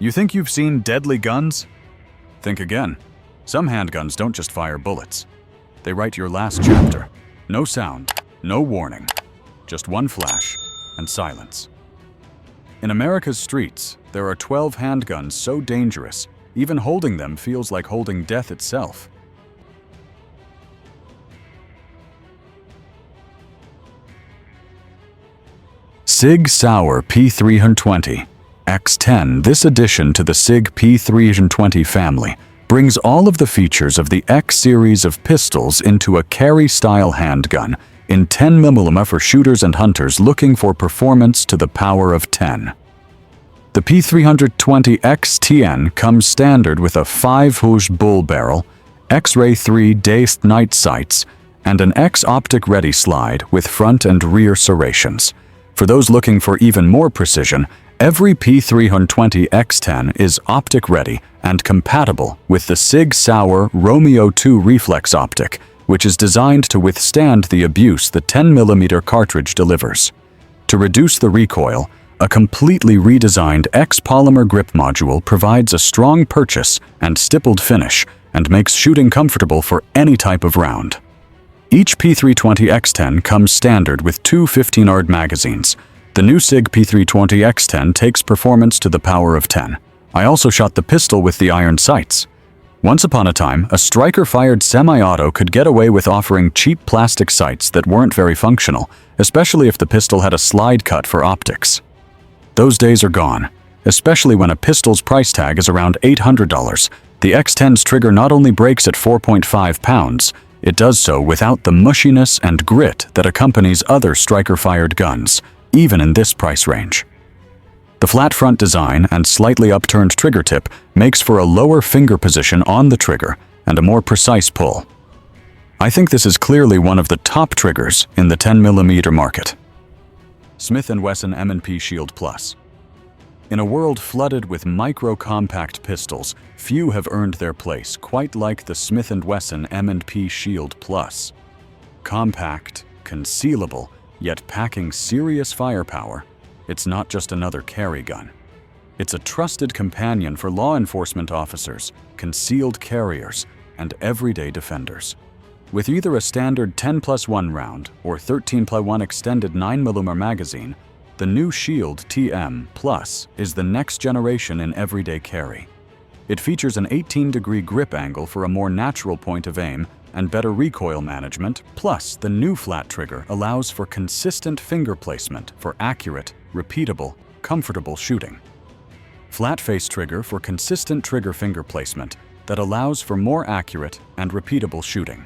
You think you've seen deadly guns? Think again. Some handguns don't just fire bullets. They write your last chapter. No sound, no warning, just one flash and silence. In America's streets, there are 12 handguns so dangerous, even holding them feels like holding death itself. SIG Sauer P320 XTen. This addition to the SIG P320 family brings all of the features of the X series of pistols into a carry-style handgun in 10mm for shooters and hunters looking for performance to the power of 10. The P320 XTen comes standard with a 5-hoosh bull barrel, X-ray 3 dazed night sights, and an X-optic ready slide with front and rear serrations. For those looking for even more precision, every P320 XTen is optic ready and compatible with the SIG Sauer Romeo 2 reflex optic, which is designed to withstand the abuse the 10mm cartridge delivers. To reduce the recoil, a completely redesigned X-polymer grip module provides a strong purchase and stippled finish and makes shooting comfortable for any type of round. Each P320 XTen comes standard with two 15-ARD magazines. The new SIG P320 XTen takes performance to the power of 10. I also shot the pistol with the iron sights. Once upon a time, a striker-fired semi-auto could get away with offering cheap plastic sights that weren't very functional, especially if the pistol had a slide cut for optics. Those days are gone, especially when a pistol's price tag is around $800. The XTen's trigger not only breaks at 4.5 pounds, it does so without the mushiness and grit that accompanies other striker-fired guns, even in this price range. The flat front design and slightly upturned trigger tip makes for a lower finger position on the trigger and a more precise pull. I think this is clearly one of the top triggers in the 10mm market. Smith & Wesson M&P Shield Plus. In a world flooded with micro-compact pistols, few have earned their place quite like the Smith & Wesson M&P Shield Plus. Compact, concealable, yet packing serious firepower, it's not just another carry gun. It's a trusted companion for law enforcement officers, concealed carriers, and everyday defenders. With either a standard 10+1 round or 13+1 extended 9mm magazine, the new Shield TM Plus is the next generation in everyday carry. It features an 18-degree grip angle for a more natural point of aim and better recoil management, plus the new flat trigger allows for consistent finger placement for accurate, repeatable, comfortable shooting. Flat face trigger for consistent trigger finger placement that allows for more accurate and repeatable shooting.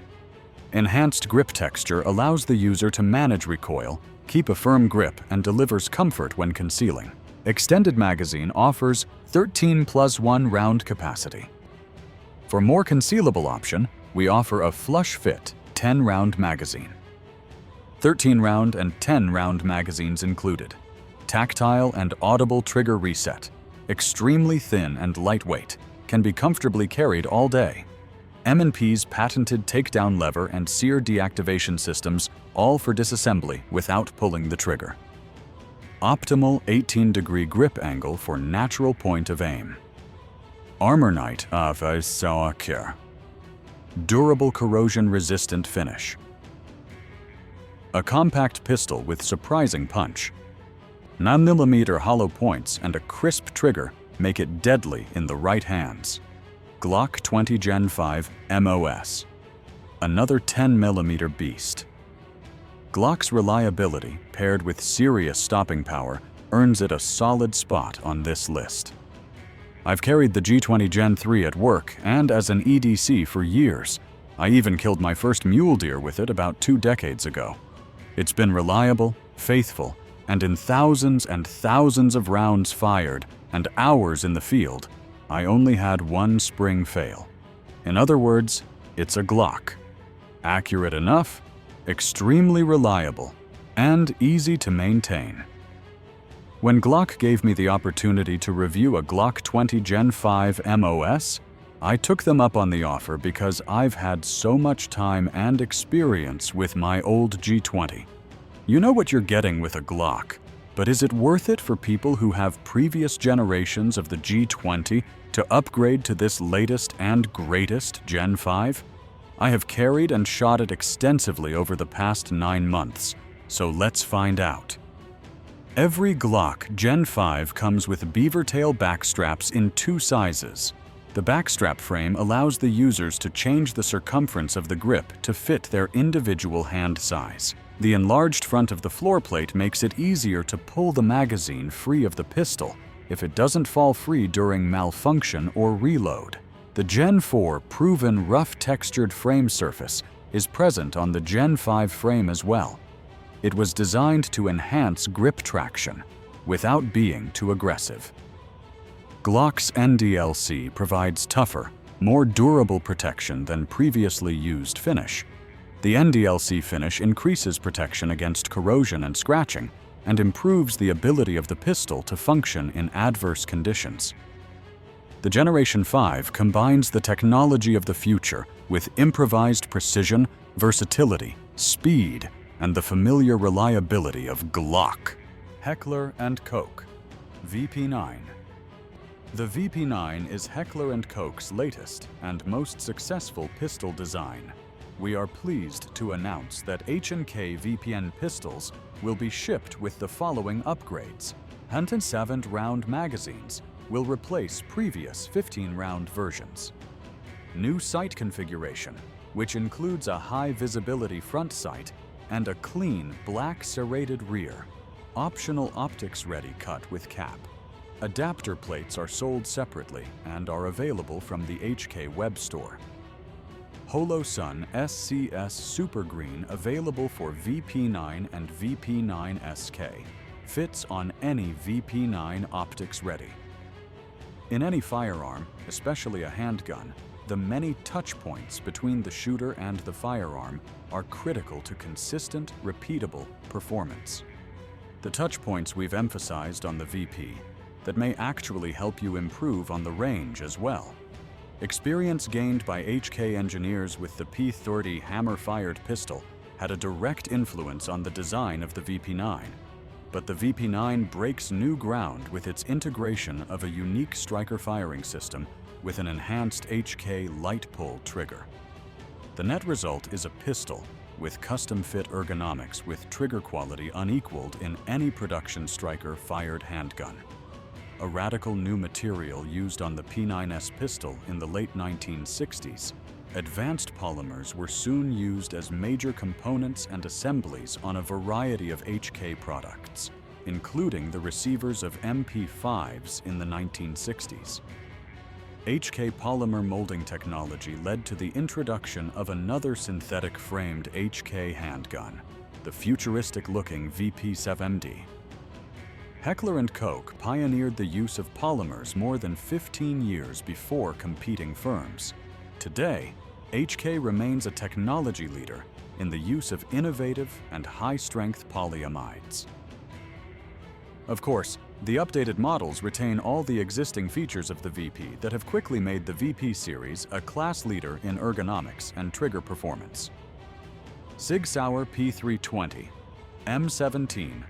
Enhanced grip texture allows the user to manage recoil, keep a firm grip, and delivers comfort when concealing. Extended magazine offers 13+1 round capacity. For more concealable option, we offer a flush-fit 10-round magazine. 13-round and 10-round magazines included. Tactile and audible trigger reset. Extremely thin and lightweight. Can be comfortably carried all day. M&P's patented takedown lever and sear deactivation systems, all for disassembly without pulling the trigger. Optimal 18-degree grip angle for natural point of aim. Armor Night of a Sauer. Durable corrosion-resistant finish. A compact pistol with surprising punch. 9mm hollow points and a crisp trigger make it deadly in the right hands. Glock 20 Gen 5 MOS. Another 10mm beast. Glock's reliability, paired with serious stopping power, earns it a solid spot on this list. I've carried the G20 Gen 3 at work and as an EDC for years. I even killed my first mule deer with it about 2 decades ago. It's been reliable, faithful, and in thousands and thousands of rounds fired and hours in the field, I only had one spring fail. In other words, it's a Glock. Accurate enough, extremely reliable, and easy to maintain. When Glock gave me the opportunity to review a Glock 20 Gen 5 MOS, I took them up on the offer because I've had so much time and experience with my old G20. You know what you're getting with a Glock. But is it worth it for people who have previous generations of the G20 to upgrade to this latest and greatest Gen 5? I have carried and shot it extensively over the past 9 months, so let's find out. Every Glock Gen 5 comes with beaver tail backstraps in 2 sizes. The backstrap frame allows the users to change the circumference of the grip to fit their individual hand size. The enlarged front of the floor plate makes it easier to pull the magazine free of the pistol if it doesn't fall free during malfunction or reload. The Gen 4 proven rough textured frame surface is present on the Gen 5 frame as well. It was designed to enhance grip traction without being too aggressive. Glock's NDLC provides tougher, more durable protection than previously used finish. The NDLC finish increases protection against corrosion and scratching and improves the ability of the pistol to function in adverse conditions. The Generation 5 combines the technology of the future with improvised precision, versatility, speed, and the familiar reliability of Glock. Heckler Koch VP9. The VP9 is Heckler Koch's latest and most successful pistol design. We are pleased to announce that H&K VPN pistols will be shipped with the following upgrades. 107-round magazines will replace previous 15-round versions. New sight configuration, which includes a high-visibility front sight and a clean black serrated rear. Optional optics-ready cut with cap. Adapter plates are sold separately and are available from the HK web store. HoloSun SCS Super Green available for VP9 and VP9 SK. Fits on any VP9 optics ready. In any firearm, especially a handgun, the many touch points between the shooter and the firearm are critical to consistent, repeatable performance. The touch points we've emphasized on the VP that may actually help you improve on the range as well. Experience gained by HK engineers with the P30 hammer-fired pistol had a direct influence on the design of the VP9, but the VP9 breaks new ground with its integration of a unique striker firing system with an enhanced HK light pull trigger. The net result is a pistol with custom-fit ergonomics with trigger quality unequaled in any production striker-fired handgun. A radical new material used on the P9S pistol in the late 1960s, advanced polymers were soon used as major components and assemblies on a variety of HK products, including the receivers of MP5s in the 1960s. HK polymer molding technology led to the introduction of another synthetic-framed HK handgun, the futuristic-looking VP7MD. Heckler & Koch pioneered the use of polymers more than 15 years before competing firms. Today, HK remains a technology leader in the use of innovative and high-strength polyamides. Of course, the updated models retain all the existing features of the VP that have quickly made the VP series a class leader in ergonomics and trigger performance. SIG Sauer P320 M17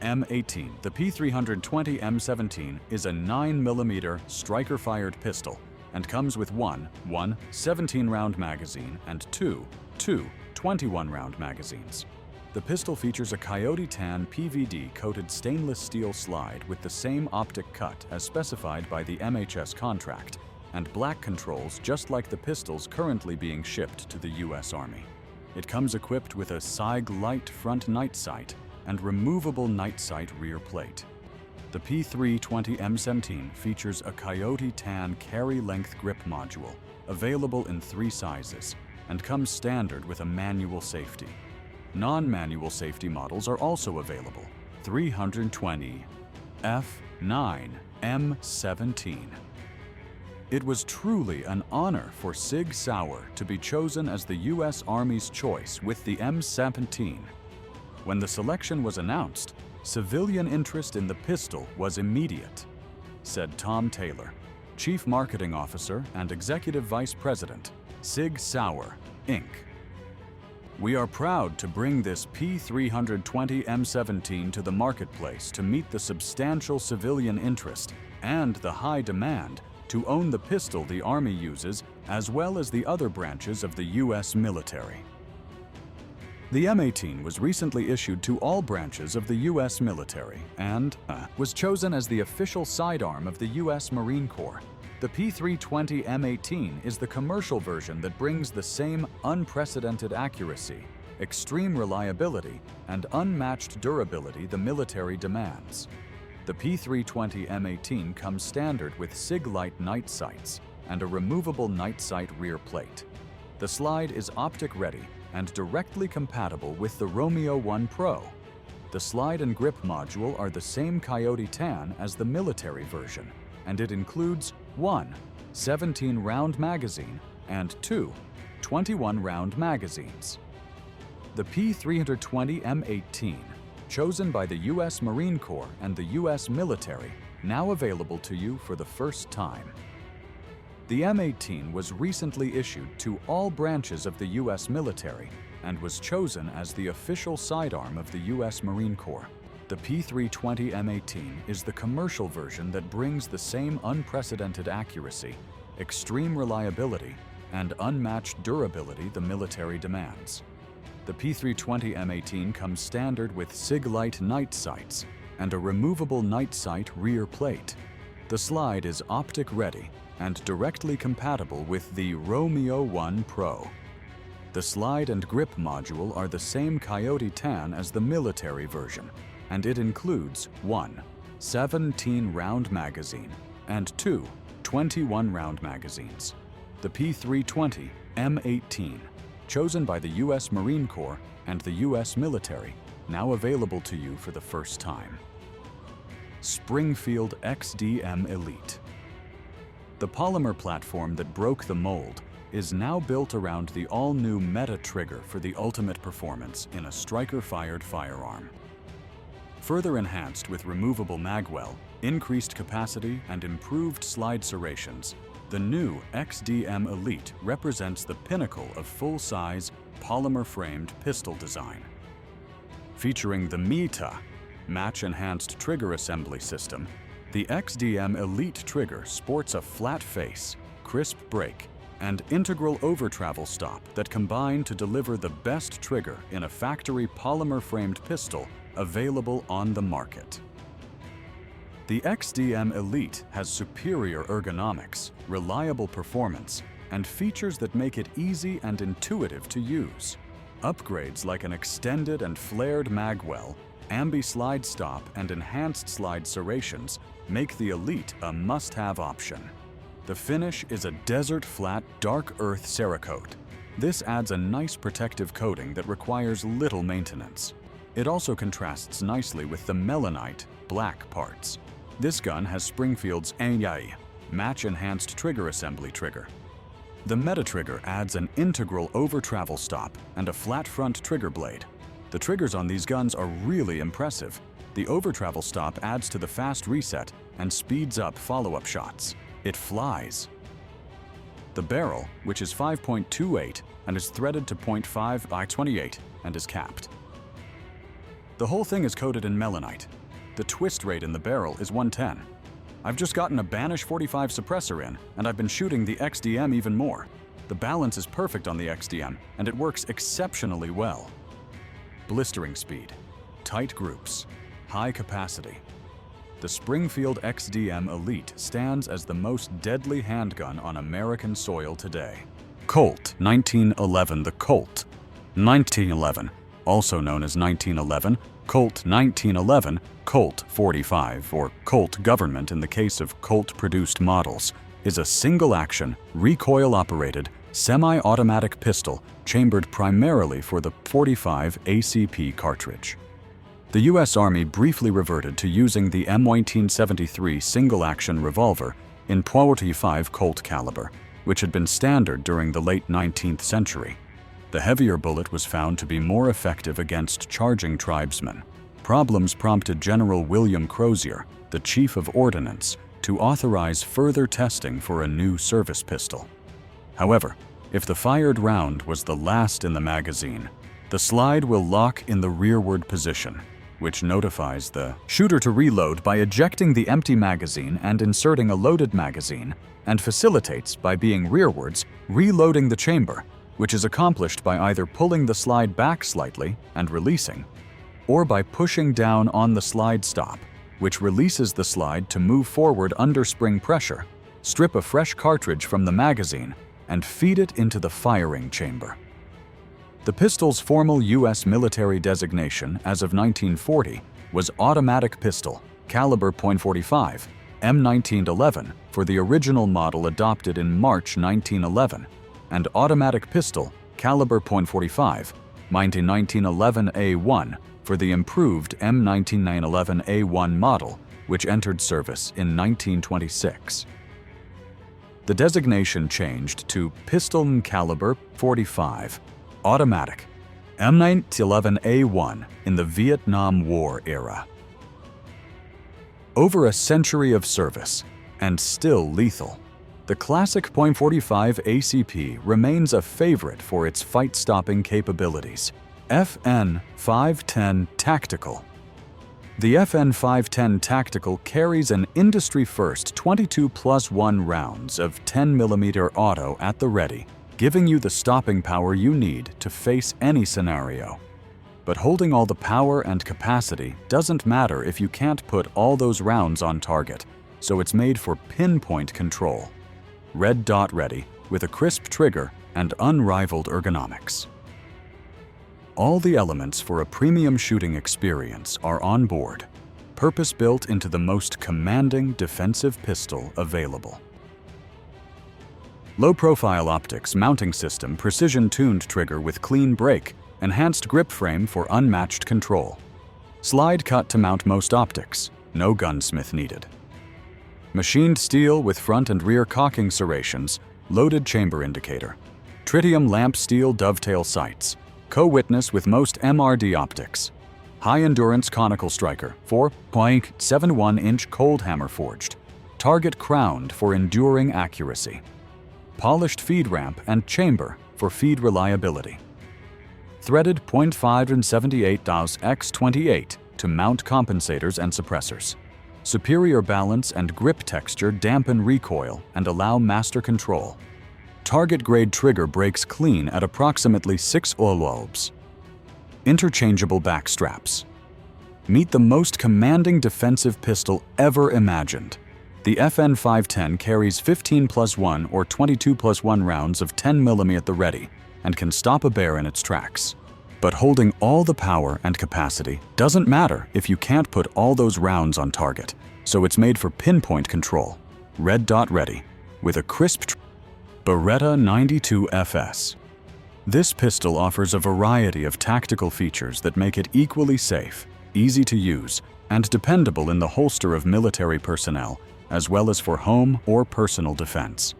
M18. The P320 M17 is a 9mm striker-fired pistol and comes with one 17-round magazine and two 21-round magazines. The pistol features a coyote tan PVD-coated stainless steel slide with the same optic cut as specified by the MHS contract and black controls just like the pistols currently being shipped to the U.S. Army. It comes equipped with a SIG light front night sight and removable night sight rear plate. The P320 M17 features a coyote tan carry-length grip module, available in 3 sizes, and comes standard with a manual safety. Non-manual safety models are also available. 320 F9 M17. It was truly an honor for SIG Sauer to be chosen as the U.S. Army's choice with the M17. When the selection was announced, civilian interest in the pistol was immediate, said Tom Taylor, Chief Marketing Officer and Executive Vice President, SIG Sauer, Inc. We are proud to bring this P320 M17 to the marketplace to meet the substantial civilian interest and the high demand to own the pistol the Army uses, as well as the other branches of the U.S. military. The M18 was recently issued to all branches of the U.S. military and was chosen as the official sidearm of the U.S. Marine Corps. The P320 M18 is the commercial version that brings the same unprecedented accuracy, extreme reliability, and unmatched durability the military demands. The P320 M18 comes standard with SIG Light night sights and a removable night sight rear plate. The slide is optic-ready and directly compatible with the Romeo 1 Pro. The slide and grip module are the same Coyote tan as the military version, and it includes 1 17-round magazine and 2 21-round magazines. The P320 M18, chosen by the U.S. Marine Corps and the U.S. military, now available to you for the first time. The M18 was recently issued to all branches of the U.S. military and was chosen as the official sidearm of the U.S. Marine Corps. The P320 M18 is the commercial version that brings the same unprecedented accuracy, extreme reliability, and unmatched durability the military demands. The P320 M18 comes standard with SIG Light night sights and a removable night sight rear plate. The slide is optic-ready and directly compatible with the Romeo 1 Pro. The slide and grip module are the same Coyote tan as the military version, and it includes 1 17-round magazine and 2 21-round magazines. The P320 M18, chosen by the U.S. Marine Corps and the U.S. military, now available to you for the first time. Springfield XTen Elite. The polymer platform that broke the mold is now built around the all-new Meta trigger for the ultimate performance in a striker-fired firearm. Further enhanced with removable magwell, increased capacity, and improved slide serrations, the new XTen Elite represents the pinnacle of full-size, polymer-framed pistol design. Featuring the Meta match-enhanced trigger assembly system, the XTen Elite trigger sports a flat face, crisp break, and integral over-travel stop that combine to deliver the best trigger in a factory polymer-framed pistol available on the market. The XTen Elite has superior ergonomics, reliable performance, and features that make it easy and intuitive to use. Upgrades like an extended and flared magwell, ambi-slide stop, and enhanced slide serrations make the Elite a must-have option. The finish is a desert-flat dark earth Cerakote. This adds a nice protective coating that requires little maintenance. It also contrasts nicely with the melanite, black parts. This gun has Springfield's AI match-enhanced trigger assembly trigger. The Meta trigger adds an integral over-travel stop and a flat front trigger blade. The triggers on these guns are really impressive. The over-travel stop adds to the fast reset and speeds up follow-up shots. It flies. The barrel, which is 5.28 and is threaded to .5 by 28 and is capped. The whole thing is coated in melanite. The twist rate in the barrel is 110. I've just gotten a Banish 45 suppressor in, and I've been shooting the XTen even more. The balance is perfect on the XTen, and it works exceptionally well. Blistering speed, tight groups, high capacity. The Springfield XTen Elite stands as the most deadly handgun on American soil today. Colt 1911. The Colt 1911, also known as 1911, Colt 1911, Colt 45, or Colt Government in the case of Colt-produced models, is a single-action, recoil-operated, semi-automatic pistol chambered primarily for the .45 ACP cartridge. The U.S. Army briefly reverted to using the M1873 single-action revolver in .45 Colt caliber, which had been standard during the late 19th century. The heavier bullet was found to be more effective against charging tribesmen. Problems prompted General William Crozier, the Chief of Ordnance, to authorize further testing for a new service pistol. However, if the fired round was the last in the magazine, The slide will lock in the rearward position, which notifies the shooter to reload by ejecting the empty magazine and inserting a loaded magazine, and facilitates by being rearwards, reloading the chamber, which is accomplished by either pulling the slide back slightly and releasing, or by pushing down on the slide stop, which releases the slide to move forward under spring pressure, strip a fresh cartridge from the magazine, and feed it into the firing chamber. The pistol's formal U.S. military designation as of 1940 was automatic pistol, caliber .45, M19 and 11 for the original model adopted in March 1911, and automatic pistol, caliber .45, 1911A1 for the improved M18 and 11A1 model, which entered service in 1926. The designation changed to pistol caliber .45, automatic, M19 11A1 in the Vietnam War era. Over a century of service, and still lethal, the classic .45 ACP remains a favorite for its fight-stopping capabilities. FN 510 Tactical. The FN 510 Tactical carries an industry-first 22+1 rounds of 10mm auto at the ready, giving you the stopping power you need to face any scenario. But holding all the power and capacity doesn't matter if you can't put all those rounds on target, so it's made for pinpoint control. Red dot ready, with a crisp trigger and unrivaled ergonomics. All the elements for a premium shooting experience are on board, purpose-built into the most commanding defensive pistol available. Low-profile optics mounting system, precision-tuned trigger with clean break, enhanced grip frame for unmatched control. Slide cut to mount most optics, no gunsmith needed. Machined steel with front and rear cocking serrations, loaded chamber indicator. Tritium lamp steel dovetail sights, co-witness with most MRD optics. High-endurance conical striker, 4.71-inch cold hammer forged. Target crowned for enduring accuracy. Polished feed ramp and chamber for feed reliability. Threaded .578 X28 to mount compensators and suppressors. Superior balance and grip texture dampen recoil and allow master control. Target-grade trigger breaks clean at approximately 6 lobes. Interchangeable back straps. Meet the most commanding defensive pistol ever imagined. The FN 510 carries 15+1 or 22+1 rounds of 10mm at the ready and can stop a bear in its tracks. But holding all the power and capacity doesn't matter if you can't put all those rounds on target, so it's made for pinpoint control. Red dot ready, with a crisp Beretta 92 FS. This pistol offers a variety of tactical features that make it equally safe, easy to use, and dependable in the holster of military personnel, as well as for home or personal defense.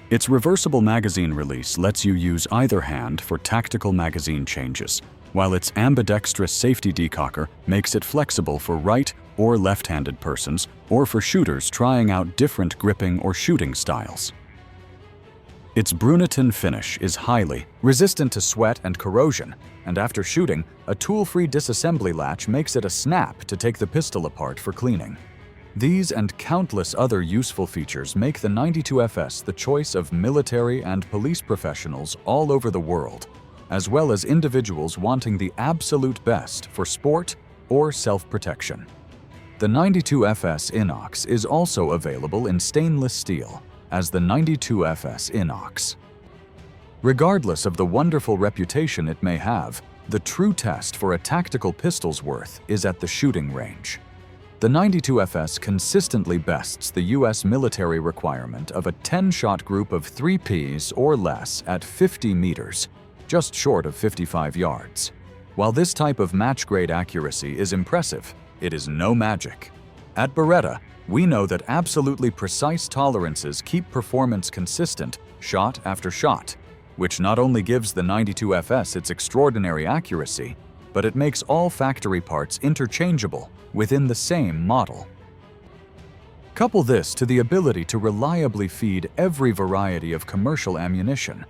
Its reversible magazine release lets you use either hand for tactical magazine changes, while its ambidextrous safety decocker makes it flexible for right or left-handed persons or for shooters trying out different gripping or shooting styles. Its Brunetin finish is highly resistant to sweat and corrosion, and after shooting, a tool-free disassembly latch makes it a snap to take the pistol apart for cleaning. These and countless other useful features make the 92FS the choice of military and police professionals all over the world, as well as individuals wanting the absolute best for sport or self-protection. The 92FS Inox is also available in stainless steel as the 92FS Inox. Regardless of the wonderful reputation it may have, the true test for a tactical pistol's worth is at the shooting range. The 92FS consistently bests the U.S. military requirement of a 10-shot group of 3 Ps or less at 50 meters, just short of 55 yards. While this type of match-grade accuracy is impressive, it is no magic. At Beretta, we know that absolutely precise tolerances keep performance consistent shot after shot, which not only gives the 92FS its extraordinary accuracy, but it makes all factory parts interchangeable within the same model. Couple this to the ability to reliably feed every variety of commercial ammunition,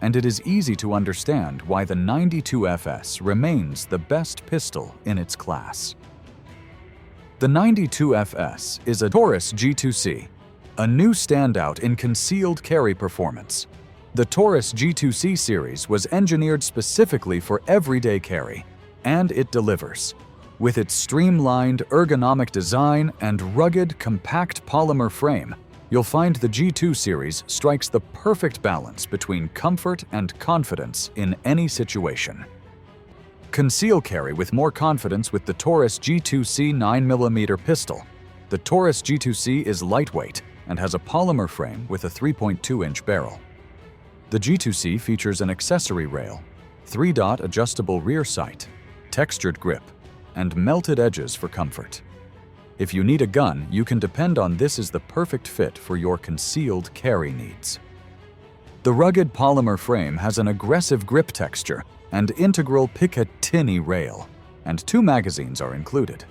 and it is easy to understand why the 92FS remains the best pistol in its class. The 92FS is a Taurus G2C, a new standout in concealed carry performance. The Taurus G2C series was engineered specifically for everyday carry, and it delivers. With its streamlined, ergonomic design and rugged, compact polymer frame, you'll find the G2 series strikes the perfect balance between comfort and confidence in any situation. Conceal carry with more confidence with the Taurus G2C 9mm pistol. The Taurus G2C is lightweight and has a polymer frame with a 3.2-inch barrel. The G2C features an accessory rail, 3-dot adjustable rear sight, textured grip, and melted edges for comfort. If you need a gun, you can depend on this as the perfect fit for your concealed carry needs. The rugged polymer frame has an aggressive grip texture and integral Picatinny rail, and 2 magazines are included.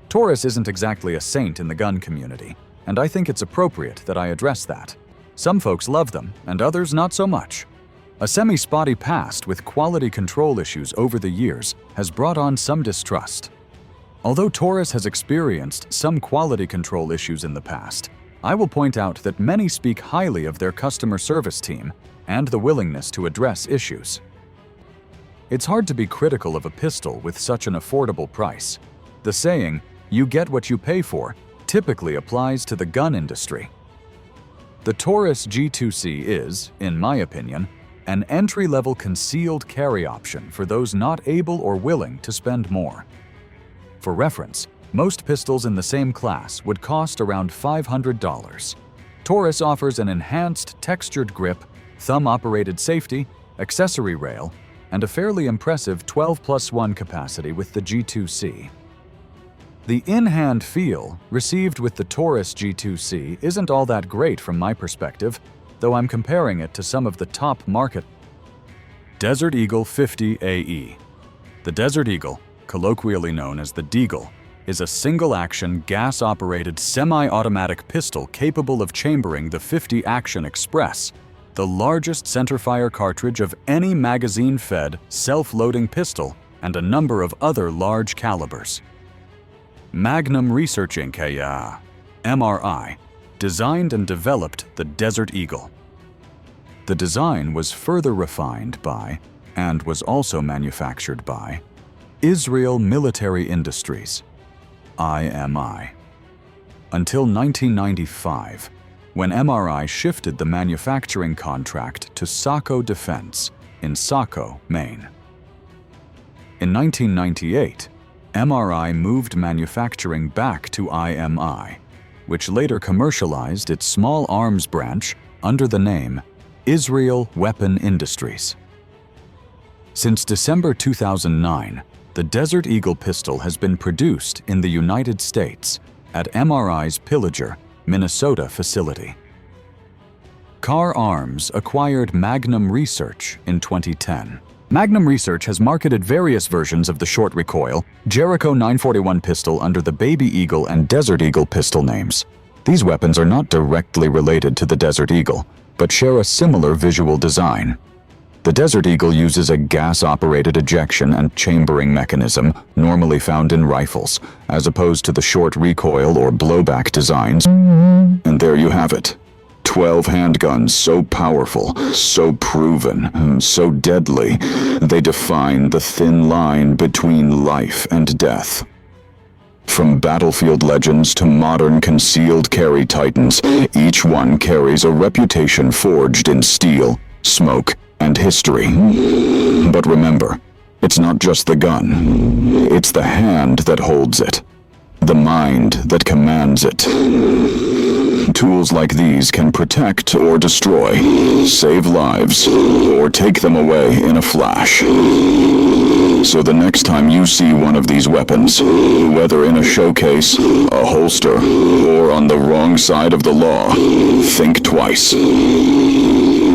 Taurus isn't exactly a saint in the gun community, and I think it's appropriate that I address that. Some folks love them, and others not so much. A semi-spotty past with quality control issues over the years has brought on some distrust. Although Taurus has experienced some quality control issues in the past, I will point out that many speak highly of their customer service team and the willingness to address issues. It's hard to be critical of a pistol with such an affordable price. The saying, "You get what you pay for," typically applies to the gun industry. The Taurus G2C is, in my opinion, an entry-level concealed carry option for those not able or willing to spend more. For reference, most pistols in the same class would cost around $500. Taurus offers an enhanced textured grip, thumb-operated safety, accessory rail, and a fairly impressive 12+1 capacity with the G2C. The in-hand feel received with the Taurus G2C isn't all that great from my perspective, though I'm comparing it to some of the top market. Desert Eagle 50 AE. The Desert Eagle, colloquially known as the Deagle, is a single-action, gas-operated semi-automatic pistol capable of chambering the 50 Action Express, the largest centerfire cartridge of any magazine-fed, self-loading pistol, and a number of other large calibers. Magnum Research Inc. MRI, designed and developed the Desert Eagle. The design was further refined by, and was also manufactured by, Israel Military Industries, IMI. Until 1995, when MRI shifted the manufacturing contract to Saco Defense in Saco, Maine. In 1998, MRI moved manufacturing back to IMI, which later commercialized its small arms branch under the name Israel Weapon Industries. Since December 2009, the Desert Eagle pistol has been produced in the United States at MRI's Pillager, Minnesota facility. Car Arms acquired Magnum Research in 2010. Magnum Research has marketed various versions of the short recoil Jericho 941 pistol under the Baby Eagle and Desert Eagle pistol names. These weapons are not directly related to the Desert Eagle, but share a similar visual design. The Desert Eagle uses a gas-operated ejection and chambering mechanism normally found in rifles, as opposed to the short recoil or blowback designs. And there you have it. 12 handguns so powerful, so proven, so deadly, they define the thin line between life and death. From battlefield legends to modern concealed carry titans, each one carries a reputation forged in steel, smoke, and history. But remember, it's not just the gun. It's the hand that holds it, the mind that commands it. Tools like these can protect or destroy, save lives, or take them away in a flash. So the next time you see one of these weapons, whether in a showcase, a holster, or on the wrong side of the law, think twice.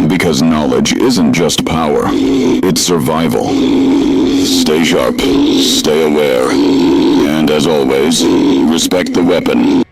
Because knowledge isn't just power, it's survival. Stay sharp, stay aware, and as always, respect the weapon.